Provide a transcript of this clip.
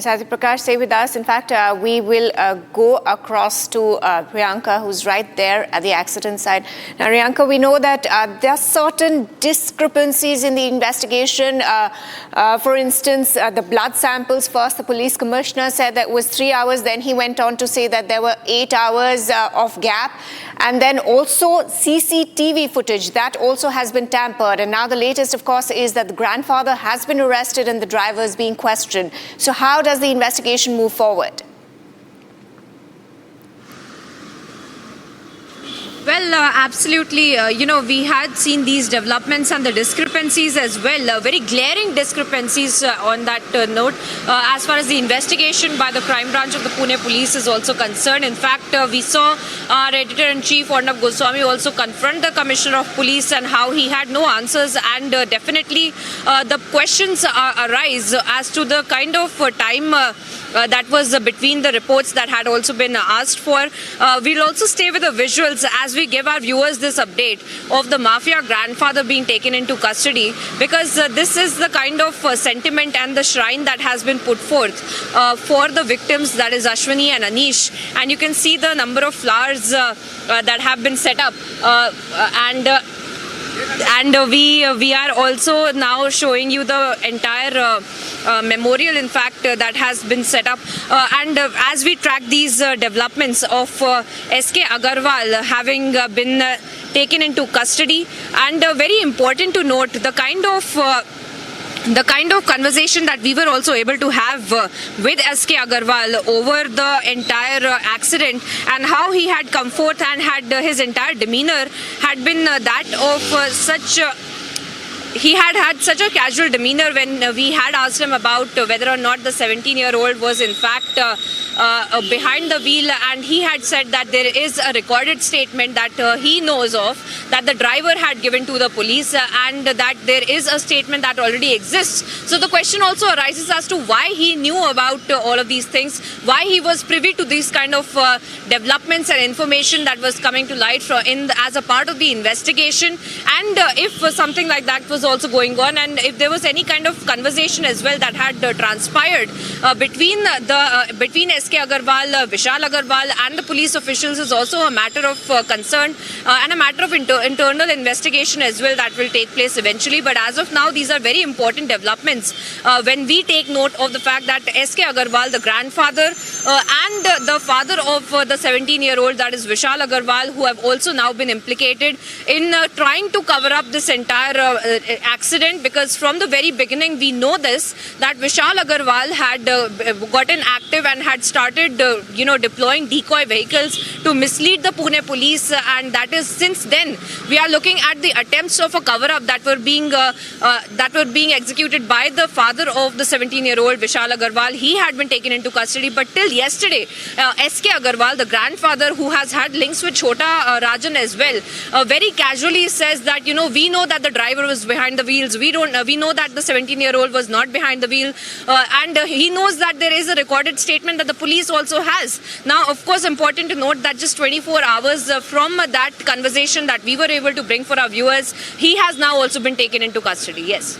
Sathi Prakash, stay with us. In fact, we will go across to Priyanka, who's right there at the accident site. Now, Priyanka, we know that there are certain discrepancies in the investigation. For instance, the blood samples first, the police commissioner said that it was 3 hours. Then he went on to say that there were 8 hours of gap. And then also CCTV footage, that also has been tampered. And now the latest, of course, is that the grandfather has been arrested and the driver is being questioned. So how does the investigation move forward? Well, absolutely. We had seen these developments and the discrepancies as well, very glaring discrepancies on that note, as far as the investigation by the crime branch of the Pune police is also concerned. In fact, we saw our editor-in-chief, Arnab Goswami, also confront the commissioner of police and how he had no answers. And definitely the questions arise as to the kind of time that was between the reports that had also been asked for. We'll also stay with the visuals as we give our viewers this update of the mafia grandfather being taken into custody, because this is the kind of sentiment and the shrine that has been put forth for the victims, that is Ashwini and Anish. And you can see the number of flowers that have been set up and we are also now showing you the entire memorial, in fact, that has been set up. And as we track these developments of S.K. Agarwal having been taken into custody, and very important to note the kind of conversation that we were also able to have with S.K. Agarwal over the entire accident, and how he had come forth and had his entire demeanor had been that of he had such a casual demeanor when we had asked him about whether or not the 17-year-old was in fact behind the wheel, and he had said that there is a recorded statement that he knows of that the driver had given to the police, and that there is a statement that already exists. So the question also arises as to why he knew about all of these things, why he was privy to these kind of developments and information that was coming to light as a part of the investigation, and if something like that was also going on, and if there was any kind of conversation as well that had transpired between S.K. Agarwal, Vishal Agarwal and the police officials, is also a matter of concern and a matter of internal investigation as well that will take place eventually. But as of now, these are very important developments when we take note of the fact that S.K. Agarwal, the grandfather, and the father of the 17-year-old, that is Vishal Agarwal, who have also now been implicated in trying to cover up this entire accident, because from the very beginning we know this, that Vishal Agarwal had gotten active and had started deploying decoy vehicles to mislead the Pune police, and that is since then we are looking at the attempts of a cover-up that were being executed by the father of the 17-year-old Vishal Agarwal. He had been taken into custody, but till yesterday S.K. Agarwal, the grandfather, who has had links with Chota Rajan as well, very casually says that we know that the driver was behind the wheels, we know that the 17-year-old was not behind the wheel, and he knows that there is a recorded statement that the police also has. Now, of course, important to note that just 24 hours from that conversation that we were able to bring for our viewers, he has now also been taken into custody. Yes.